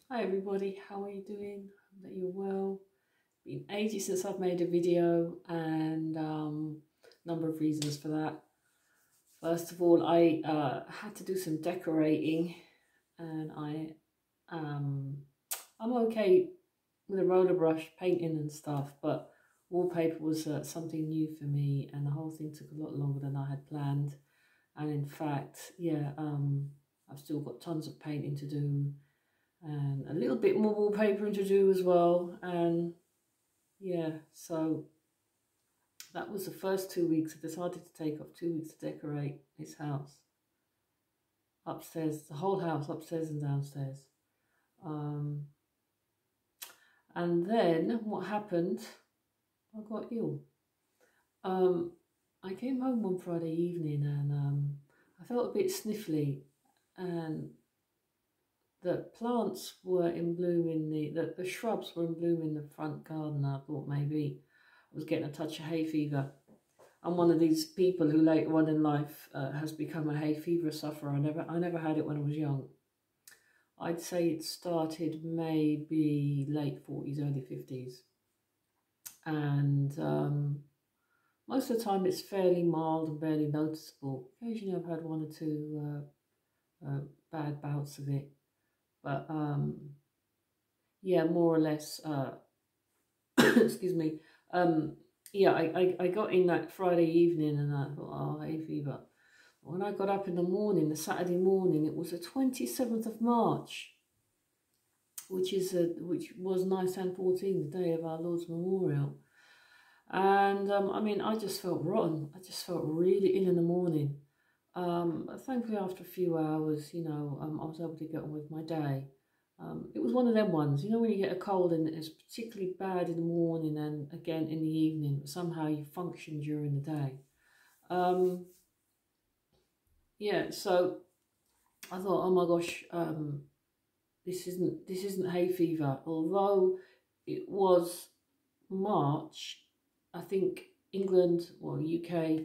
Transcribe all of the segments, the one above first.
Hi everybody, how are you doing? Hope that you're well. Been ages since I've made a video and number of reasons for that. First of all, I had to do some decorating and um, I'm okay with a roller brush painting and stuff, but wallpaper was something new for me and the whole thing took a lot longer than I had planned. And in fact, I've still got tons of painting to do and a little bit more wallpapering to do as well. And yeah, so that was the first 2 weeks. I decided to take off 2 weeks to decorate this house upstairs, the whole house, upstairs and downstairs. Um, and then what happened? I got ill. Um, I came home one Friday evening and I felt a bit sniffly, and the plants were in bloom in the shrubs were in bloom in the front garden. I thought maybe I was getting a touch of hay fever. I'm one of these people who later on in life has become a hay fever sufferer. I never had it when I was young. I'd say it started maybe late 40s, early 50s. And most of the time it's fairly mild and barely noticeable. Occasionally I've had one or two bad bouts of it. But yeah, more or less, excuse me, yeah, I got in that Friday evening and I thought, oh, hay fever. When I got up in the morning, the Saturday morning, it was the 27th of March, which was 1914, the day of our Lord's memorial. And I mean, I just felt rotten. I just felt really ill in the morning. Thankfully, after a few hours, I was able to get on with my day. It was one of them ones, when you get a cold and it's particularly bad in the morning and again in the evening, but somehow you function during the day. Yeah, so I thought, oh my gosh, this isn't hay fever. Although it was March, I think England or UK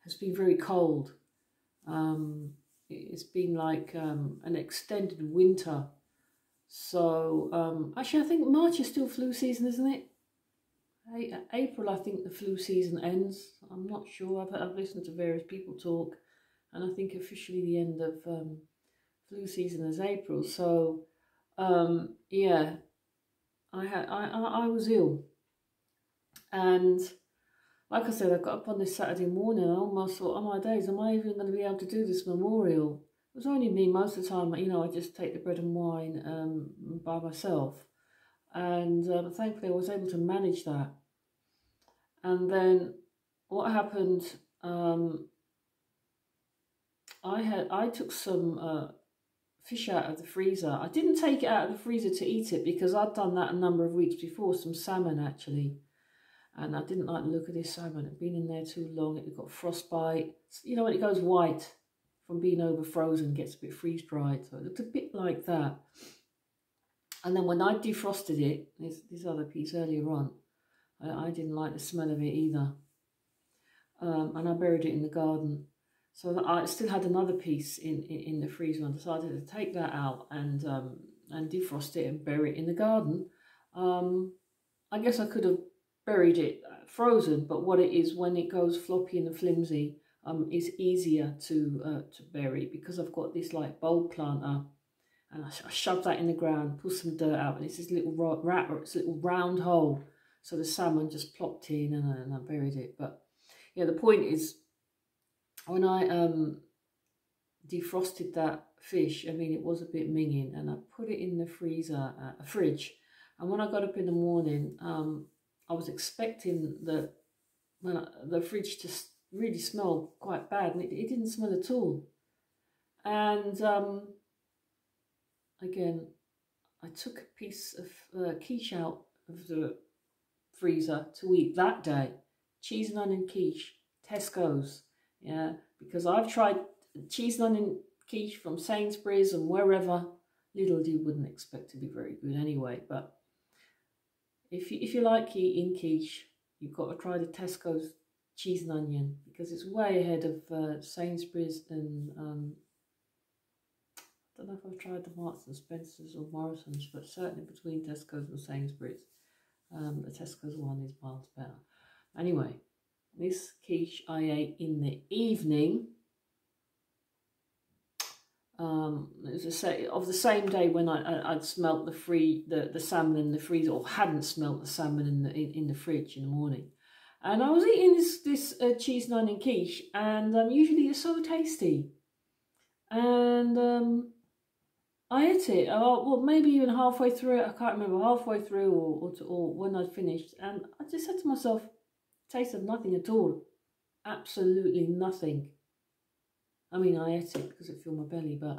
has been very cold. It's been like an extended winter. So actually, I think March is still flu season, isn't it? April, I think the flu season ends. I'm not sure. I've listened to various people talk, and I think officially the end of flu season is April. So yeah, I was ill, and like I said, I got up on this Saturday morning. I almost thought, oh my days, am I even going to be able to do this memorial? It was only me most of the time. I just take the bread and wine by myself, and thankfully I was able to manage that. And then what happened? I took some fish out of the freezer. I didn't take it out of the freezer to eat it because I'd done that a number of weeks before, some salmon actually. And I didn't like the look of this salmon. It had been in there too long. It got frostbite. When it goes white from being over frozen, gets a bit freeze dried. So it looked a bit like that. And then when I defrosted it, this other piece earlier on, I didn't like the smell of it either. And I buried it in the garden. So I still had another piece in the freezer. I decided to take that out and defrost it and bury it in the garden. I guess I could have buried it frozen, but what it is, when it goes floppy and flimsy, it's easier to bury because I've got this like bulb planter, and I shove that in the ground, pull some dirt out, and it's this little it's a little round hole. So the salmon just plopped in, and I buried it. But yeah, the point is, when I defrosted that fish, I mean, it was a bit minging, and I put it in the freezer, fridge. And when I got up in the morning, I was expecting the fridge to really smell quite bad, and it didn't smell at all. And again, I took a piece of quiche out of the freezer to eat that day. Cheese and onion quiche, Tesco's, yeah, because I've tried cheese and onion quiche from Sainsbury's and wherever. Lidl you wouldn't expect to be very good anyway, but if you like eating quiche, you've got to try the Tesco's cheese and onion because it's way ahead of Sainsbury's and don't know if I've tried the Marks and Spencers or Morrison's, but certainly between Tesco's and Sainsbury's, the Tesco's one is miles better. Anyway, this quiche I ate in the evening. It was of the same day when I'd smelt the salmon in the freezer, or hadn't smelt the salmon in the fridge in the morning. And I was eating this cheese and onion quiche, and usually it's so tasty. And I ate it, well, maybe even halfway through it, I can't remember, halfway through or when I'd finished. And I just said to myself, taste of nothing at all. Absolutely nothing. I mean, I ate it because it filled my belly, but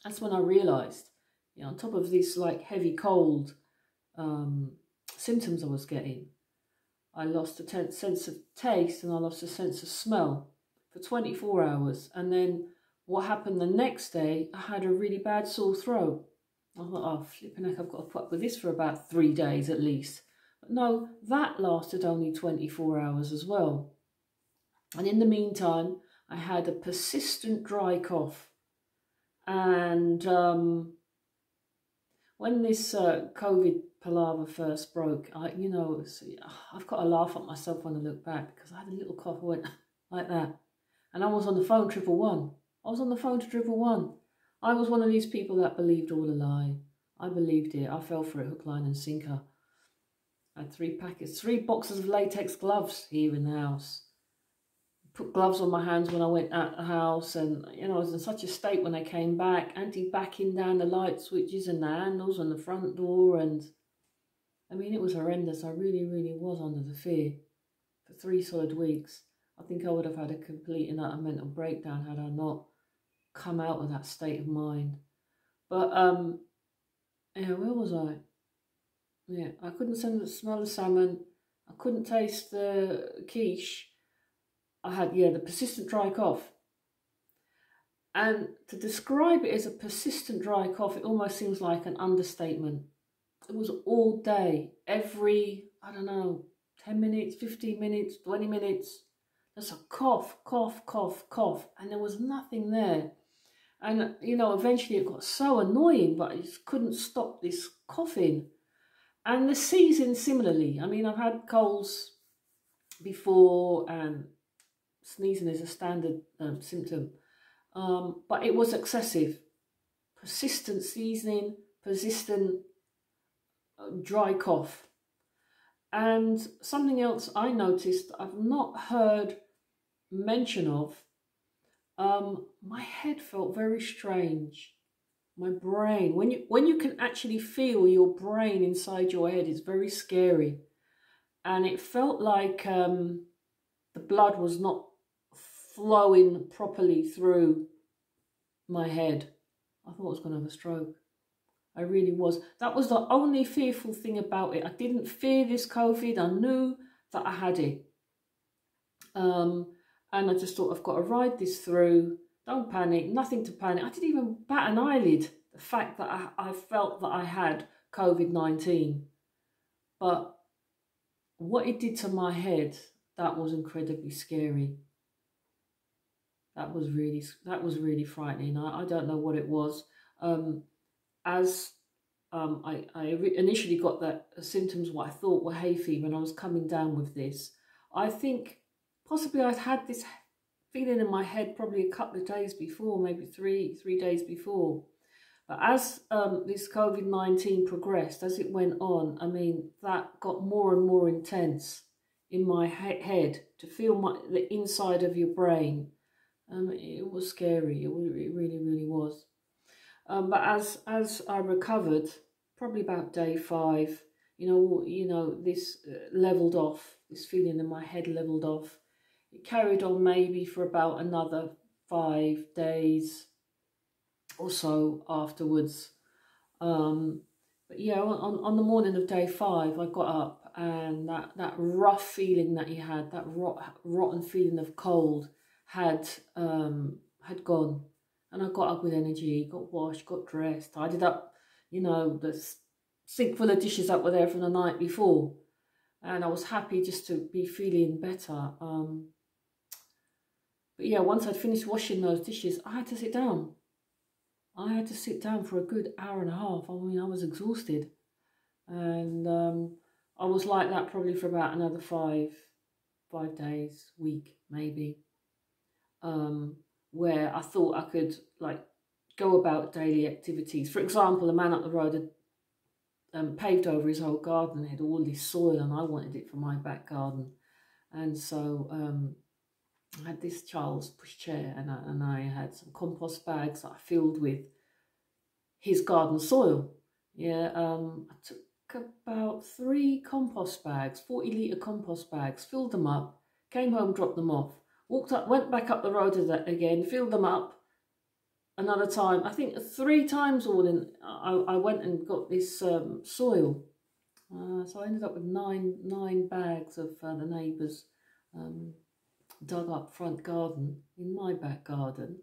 that's when I realised, you know, on top of this like heavy cold symptoms I was getting, I lost a sense of taste and I lost a sense of smell for 24 hours. And then what happened the next day, I had a really bad sore throat. I thought, oh, flipping heck, I've got to put up with this for about 3 days at least. But no, that lasted only 24 hours as well. And in the meantime, I had a persistent dry cough. And when this COVID palaver first broke, you know, I've got to laugh at myself when I look back, because I had a little cough, I went like that. And I was on the phone 111. I was on the phone to 111. I was one of these people that believed all the lie. I believed it. I fell for it hook, line and sinker. I had 3 boxes of latex gloves here in the house. Put gloves on my hands when I went out the house, and you know, I was in such a state when I came back, anti-backing down the light switches and the handles on the front door, and I mean, it was horrendous. I really, really was under the fear for 3 solid weeks. I think I would have had a complete and utter mental breakdown had I not come out of that state of mind. But yeah, where was I? Yeah, I couldn't smell the salmon. I couldn't taste the quiche. I had, yeah, the persistent dry cough. And to describe it as a persistent dry cough, it almost seems like an understatement. It was all day, every, I don't know, 10 minutes, 15 minutes, 20 minutes. Just a cough, cough, cough, cough. And there was nothing there. And, you know, eventually it got so annoying, but I just couldn't stop this coughing. And the season similarly. I mean, I've had colds before, and sneezing is a standard symptom. But it was excessive. Persistent sneezing, persistent dry cough. And something else I noticed I've not heard mention of, my head felt very strange. My brain, when you can actually feel your brain inside your head, it's very scary. And it felt like the blood was not flowing properly through my head. I thought I was going to have a stroke. I really was. That was the only fearful thing about it. I didn't fear this COVID. I knew that I had it. And I just thought, I've got to ride this through. Don't panic. Nothing to panic. I didn't even bat an eyelid. The fact that I felt that I had COVID-19. But what it did to my head, that was incredibly scary. That was really frightening. I don't know what it was. I initially got that symptoms, what I thought were hay fever, and I was coming down with this. I think possibly I'd had this feeling in my head probably a couple of days before, maybe three days before. But as this COVID-19 progressed, as it went on, I mean, that got more and more intense in my head, to feel the inside of your brain. It was scary. It really, really was. But as I recovered, probably about day 5, you know, this leveled off. This feeling in my head leveled off. It carried on maybe for about another 5 days or so afterwards. But yeah, on the morning of day 5, I got up, and that rough feeling that you had, that rotten feeling of cold, had gone. And I got up with energy, got washed, got dressed, tidied up, you know, the sink full of dishes that were there from the night before. And I was happy just to be feeling better. But yeah, once I'd finished washing those dishes, I had to sit down. I had to sit down for a good hour and a half. I mean, I was exhausted. And I was like that probably for about another 5 days, week maybe, where I thought I could like go about daily activities. For example, a man up the road had paved over his whole garden, had all this soil, and I wanted it for my back garden. And so I had this child's pushchair, and I had some compost bags that I filled with his garden soil. Yeah, I took about 3 compost bags, 40-litre compost bags, filled them up, came home, dropped them off, walked up, went back up the road again, filled them up another time. I think 3 times all in, I went and got this soil. So I ended up with nine bags of the neighbours' dug up front garden in my back garden.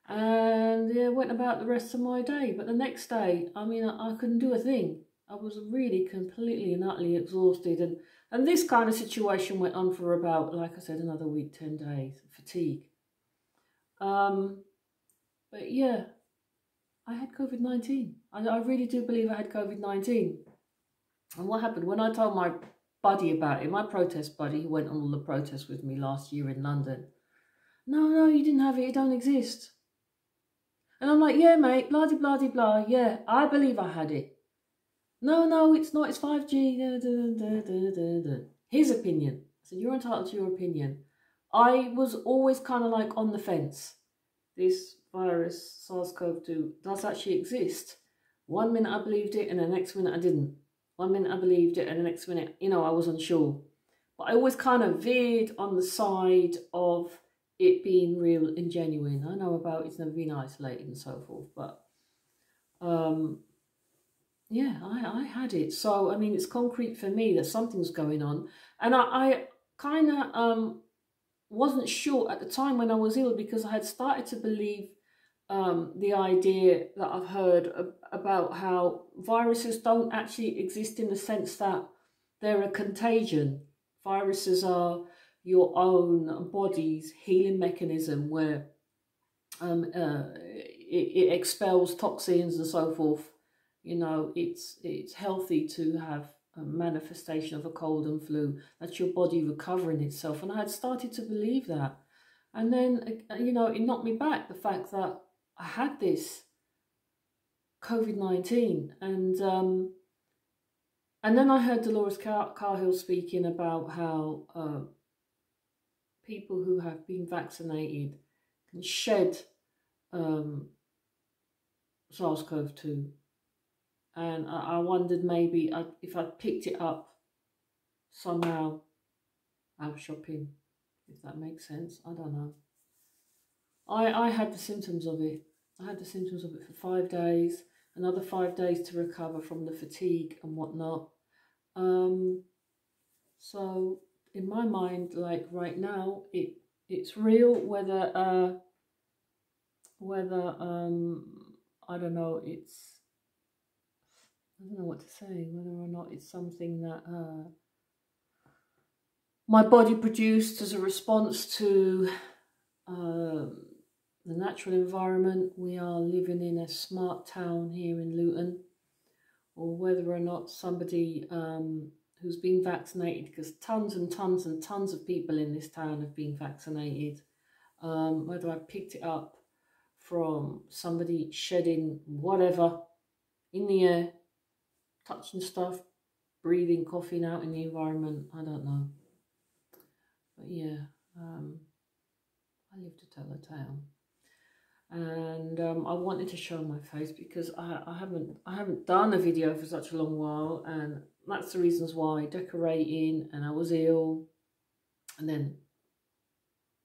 And yeah, went about the rest of my day. But the next day, I mean, I couldn't do a thing. I was really completely and utterly exhausted. And this kind of situation went on for about, like I said, another week, 10 days, fatigue. But yeah, I had COVID-19. I really do believe I had COVID-19. And what happened, when I told my buddy about it, my protest buddy who went on all the protests with me last year in London, no, you didn't have it, it don't exist. And I'm like, yeah, mate, blah, blah, blah, blah, yeah, I believe I had it. No, it's not, it's 5G, His opinion. I said, you're entitled to your opinion. I was always kind of like on the fence. This virus, SARS-CoV-2, does actually exist. 1 minute I believed it and the next minute I didn't. 1 minute I believed it and the next minute, I was unsure. But I always kind of veered on the side of it being real and genuine. I know about it's never been isolated and so forth, but yeah, I had it. So, I mean, it's concrete for me that something's going on. And I kind of wasn't sure at the time when I was ill, because I had started to believe the idea that I've heard about how viruses don't actually exist in the sense that they're a contagion. Viruses are your own body's healing mechanism where it expels toxins and so forth. It's healthy to have a manifestation of a cold and flu. That's your body recovering itself. And I had started to believe that. And then, it knocked me back, the fact that I had this COVID-19. And then I heard Dolores Cahill speaking about how people who have been vaccinated can shed SARS-CoV-2. And I wondered maybe if I'd picked it up somehow out shopping, if that makes sense. I don't know. I had the symptoms of it. I had the symptoms of it for 5 days, another 5 days to recover from the fatigue and whatnot. So in my mind, like right now, it's real. Whether I don't know, I don't know what to say, whether or not it's something that my body produced as a response to the natural environment. We are living in a smart town here in Luton, or whether or not somebody who's been vaccinated, because tons and tons and tons of people in this town have been vaccinated, whether I picked it up from somebody shedding whatever in the air, touching stuff, breathing, coughing out in the environment, I don't know. But yeah, I live to tell a tale. And I wanted to show my face because I haven't done a video for such a long while, and that's the reasons why. Decorating, and I was ill, and then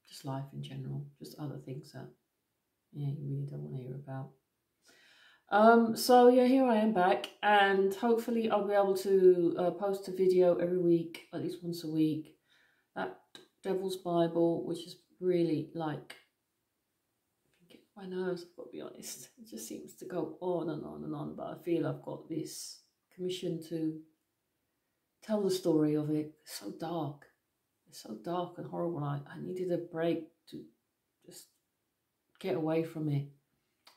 just life in general, just other things that you really don't want to hear about. So yeah, here I am back, and hopefully I'll be able to post a video every week, at least once a week. That Devil's Bible, which is really like, get my nerves, I've got to be honest. It just seems to go on and on and on, but I feel I've got this commission to tell the story of it. It's so dark. It's so dark and horrible. I needed a break to just get away from it.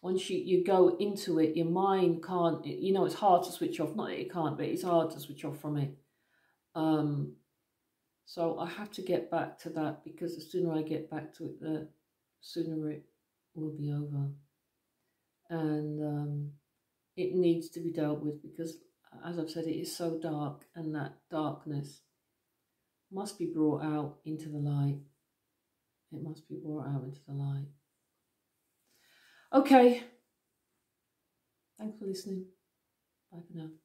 once you go into it, your mind can't, you know, it's hard to switch off. Not that it can't, but it's hard to switch off from it. So I have to get back to that, because the sooner I get back to it, the sooner it will be over. And it needs to be dealt with, because, as I've said, it is so dark, and that darkness must be brought out into the light. It must be brought out into the light. Okay. Thanks for listening. Bye for now.